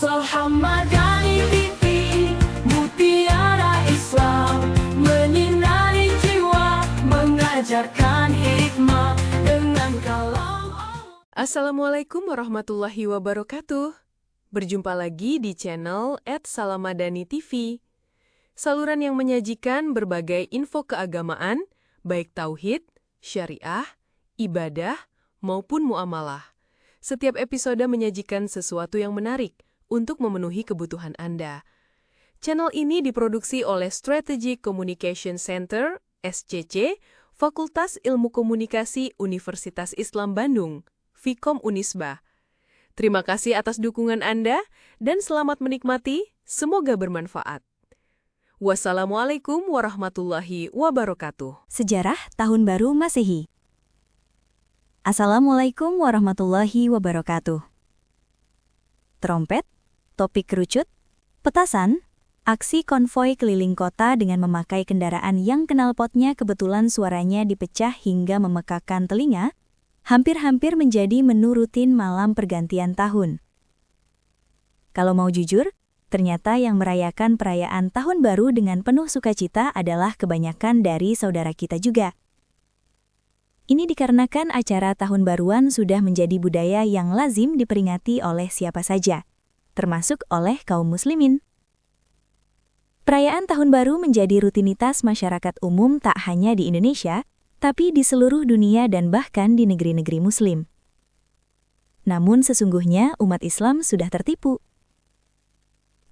Sahamadani TV, mutiara Islam, menyinari jiwa, mengajarkan hikmah dengan kalam Allah. Assalamualaikum warahmatullahi wabarakatuh. Berjumpa lagi di channel @salamadani TV. Saluran yang menyajikan berbagai info keagamaan, baik tauhid, syariah, ibadah, maupun muamalah. Setiap episode menyajikan sesuatu yang menarik untuk memenuhi kebutuhan Anda. Channel ini diproduksi oleh Strategic Communication Center, SCC, Fakultas Ilmu Komunikasi Universitas Islam Bandung, Fikom Unisba. Terima kasih atas dukungan Anda dan selamat menikmati, semoga bermanfaat. Wassalamualaikum warahmatullahi wabarakatuh. Sejarah Tahun Baru Masehi. Assalamualaikum warahmatullahi wabarakatuh. Trompet, topik kerucut, petasan, aksi konvoi keliling kota dengan memakai kendaraan yang knalpotnya kebetulan suaranya dipecah hingga memekakan telinga, hampir-hampir menjadi menu rutin malam pergantian tahun. Kalau mau jujur, ternyata yang merayakan perayaan Tahun Baru dengan penuh sukacita adalah kebanyakan dari saudara kita juga. Ini dikarenakan acara Tahun Baruan sudah menjadi budaya yang lazim diperingati oleh siapa saja, termasuk oleh kaum muslimin. Perayaan Tahun Baru menjadi rutinitas masyarakat umum tak hanya di Indonesia, tapi di seluruh dunia dan bahkan di negeri-negeri muslim. Namun sesungguhnya umat Islam sudah tertipu.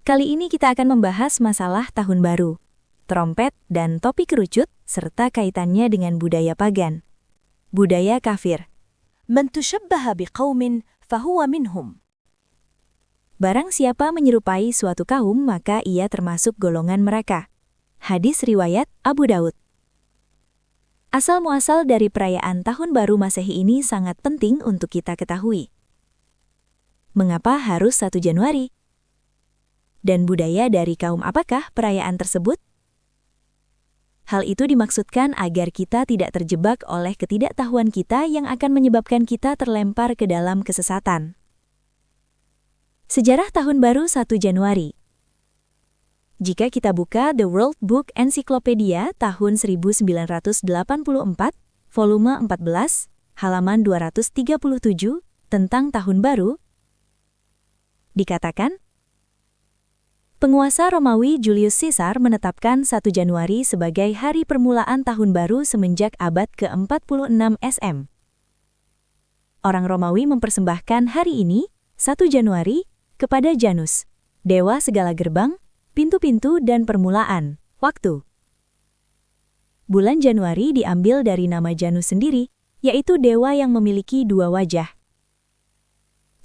Kali ini kita akan membahas masalah Tahun Baru, trompet dan topi kerucut, serta kaitannya dengan budaya pagan. Budaya kafir. Man tushabbaha biqaumin fahuwa minhum. Barang siapa menyerupai suatu kaum, maka ia termasuk golongan mereka. Hadis riwayat Abu Daud. Asal-muasal dari perayaan Tahun Baru Masehi ini sangat penting untuk kita ketahui. Mengapa harus 1 Januari? Dan budaya dari kaum apakah perayaan tersebut? Hal itu dimaksudkan agar kita tidak terjebak oleh ketidaktahuan kita yang akan menyebabkan kita terlempar ke dalam kesesatan. Sejarah Tahun Baru 1 Januari. Jika kita buka The World Book Encyclopedia tahun 1984, volume 14, halaman 237, tentang Tahun Baru, dikatakan, penguasa Romawi Julius Caesar menetapkan 1 Januari sebagai hari permulaan Tahun Baru semenjak abad ke-46 SM. Orang Romawi mempersembahkan hari ini, 1 Januari, kepada Janus, dewa segala gerbang, pintu-pintu dan permulaan, waktu. Bulan Januari diambil dari nama Janus sendiri, yaitu dewa yang memiliki 2 wajah.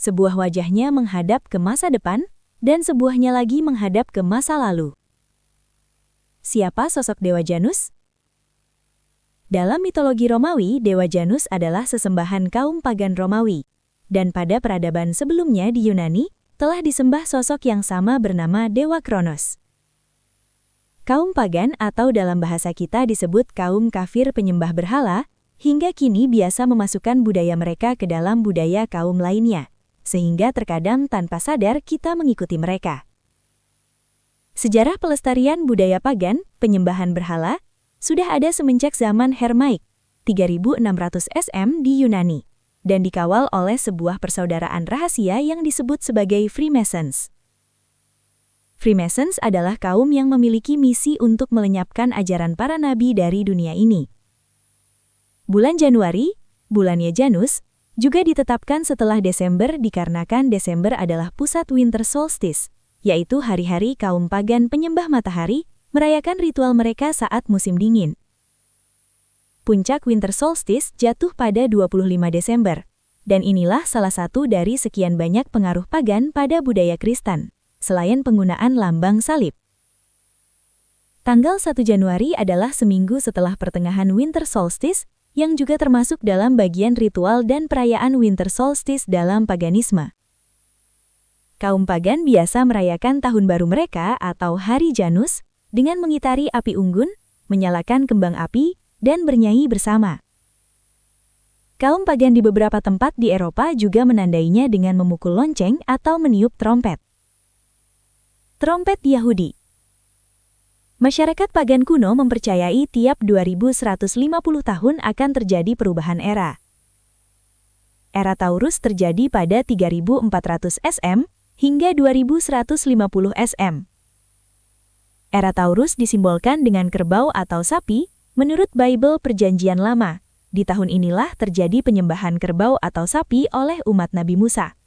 Sebuah wajahnya menghadap ke masa depan, dan sebuahnya lagi menghadap ke masa lalu. Siapa sosok Dewa Janus? Dalam mitologi Romawi, Dewa Janus adalah sesembahan kaum pagan Romawi, dan pada peradaban sebelumnya di Yunani, telah disembah sosok yang sama bernama Dewa Kronos. Kaum pagan atau dalam bahasa kita disebut kaum kafir penyembah berhala, hingga kini biasa memasukkan budaya mereka ke dalam budaya kaum lainnya, sehingga terkadang tanpa sadar kita mengikuti mereka. Sejarah pelestarian budaya pagan, penyembahan berhala, sudah ada semenjak zaman Hermaik, 3600 SM di Yunani, dan dikawal oleh sebuah persaudaraan rahasia yang disebut sebagai Freemasons. Freemasons adalah kaum yang memiliki misi untuk melenyapkan ajaran para nabi dari dunia ini. Bulan Januari, bulannya Janus, juga ditetapkan setelah Desember dikarenakan Desember adalah pusat winter solstice, yaitu hari-hari kaum pagan penyembah matahari merayakan ritual mereka saat musim dingin. Puncak winter solstice jatuh pada 25 Desember, dan inilah salah satu dari sekian banyak pengaruh pagan pada budaya Kristen, selain penggunaan lambang salib. Tanggal 1 Januari adalah seminggu setelah pertengahan winter solstice, yang juga termasuk dalam bagian ritual dan perayaan winter solstice dalam paganisme. Kaum pagan biasa merayakan tahun baru mereka atau Hari Janus dengan mengitari api unggun, menyalakan kembang api, dan bernyanyi bersama. Kaum pagan di beberapa tempat di Eropa juga menandainya dengan memukul lonceng atau meniup trompet. Trompet Yahudi. Masyarakat pagan kuno mempercayai tiap 2150 tahun akan terjadi perubahan era. Era Taurus terjadi pada 3400 SM hingga 2150 SM. Era Taurus disimbolkan dengan kerbau atau sapi. Menurut Bible Perjanjian Lama, di tahun inilah terjadi penyembahan kerbau atau sapi oleh umat Nabi Musa.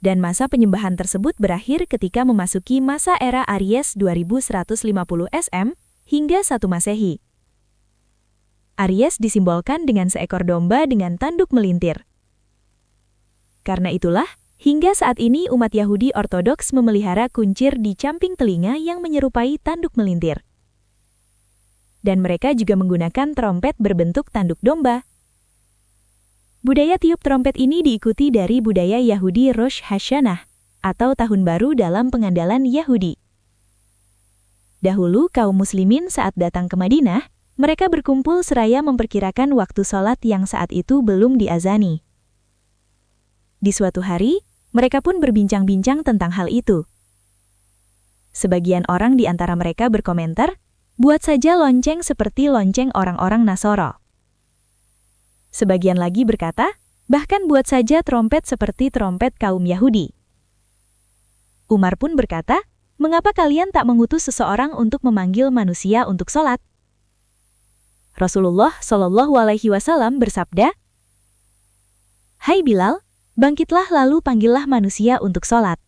Dan masa penyembahan tersebut berakhir ketika memasuki masa era Aries 2150 SM hingga 1 Masehi. Aries disimbolkan dengan seekor domba dengan tanduk melintir. Karena itulah, hingga saat ini umat Yahudi Ortodoks memelihara kuncir di camping telinga yang menyerupai tanduk melintir. Dan mereka juga menggunakan trompet berbentuk tanduk domba. Budaya tiup trompet ini diikuti dari budaya Yahudi Rosh Hashanah, atau Tahun Baru dalam pengandalan Yahudi. Dahulu kaum muslimin saat datang ke Madinah, mereka berkumpul seraya memperkirakan waktu sholat yang saat itu belum diazani. Di suatu hari, mereka pun berbincang-bincang tentang hal itu. Sebagian orang di antara mereka berkomentar, "Buat saja lonceng seperti lonceng orang-orang Nasoro." Sebagian lagi berkata, "Bahkan buat saja trompet seperti trompet kaum Yahudi." Umar pun berkata, "Mengapa kalian tak mengutus seseorang untuk memanggil manusia untuk sholat?" Rasulullah Shallallahu Alaihi Wasallam bersabda, "Hai Bilal, bangkitlah lalu panggillah manusia untuk sholat."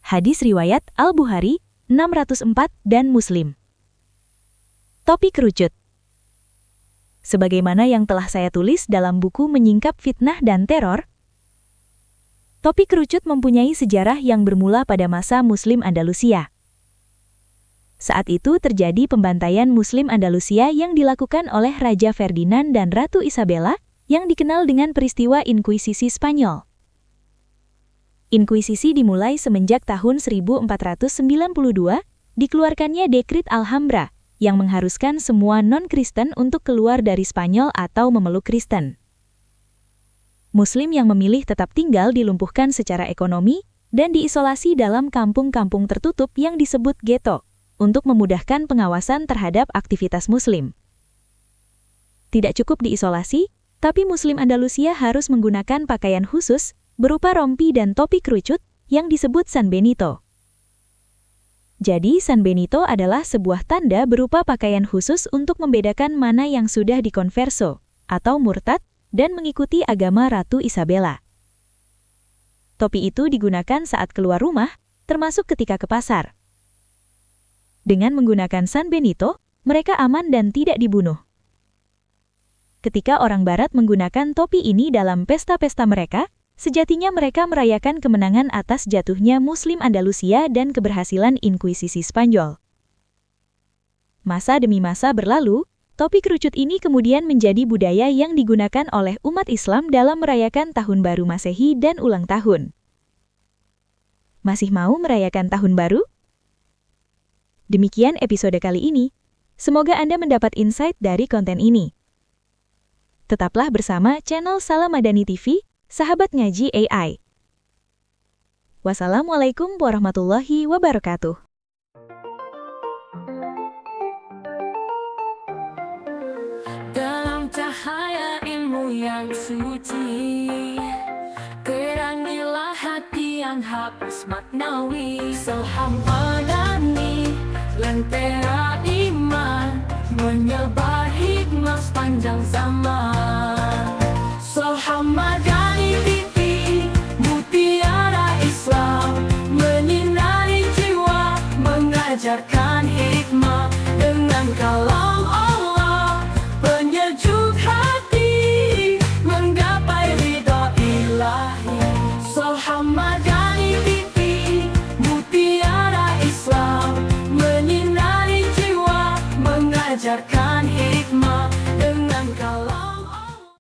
Hadis riwayat Al-Bukhari 604 dan Muslim. Topi kerucut. Sebagaimana yang telah saya tulis dalam buku Menyingkap Fitnah dan Teror, topi kerucut mempunyai sejarah yang bermula pada masa Muslim Andalusia. Saat itu terjadi pembantaian Muslim Andalusia yang dilakukan oleh Raja Ferdinand dan Ratu Isabella yang dikenal dengan peristiwa Inkuisisi Spanyol. Inkuisisi dimulai semenjak tahun 1492, dikeluarkannya Dekrit Alhambra, yang mengharuskan semua non-Kristen untuk keluar dari Spanyol atau memeluk Kristen. Muslim yang memilih tetap tinggal dilumpuhkan secara ekonomi dan diisolasi dalam kampung-kampung tertutup yang disebut ghetto, untuk memudahkan pengawasan terhadap aktivitas Muslim. Tidak cukup diisolasi, tapi Muslim Andalusia harus menggunakan pakaian khusus berupa rompi dan topi kerucut yang disebut San Benito. Jadi, San Benito adalah sebuah tanda berupa pakaian khusus untuk membedakan mana yang sudah dikonverso atau murtad dan mengikuti agama Ratu Isabella. Topi itu digunakan saat keluar rumah, termasuk ketika ke pasar. Dengan menggunakan San Benito, mereka aman dan tidak dibunuh. Ketika orang Barat menggunakan topi ini dalam pesta-pesta mereka, sejatinya mereka merayakan kemenangan atas jatuhnya Muslim Andalusia dan keberhasilan Inkuisisi Spanyol. Masa demi masa berlalu, topi kerucut ini kemudian menjadi budaya yang digunakan oleh umat Islam dalam merayakan Tahun Baru Masehi dan ulang tahun. Masih mau merayakan Tahun Baru? Demikian episode kali ini. Semoga Anda mendapat insight dari konten ini. Tetaplah bersama channel Salamadani TV, Sahabat Ngaji AI. Wassalamualaikum warahmatullahi wabarakatuh. Dalam cahaya ilmu yang suci, terangilah hati yang hapus maknawi. Salamadani, lentera iman, menyebar hikmah sepanjang zaman. Salamadani TV, mutiara Islam, menyinari jiwa, mengajarkan hikmah dengan kalam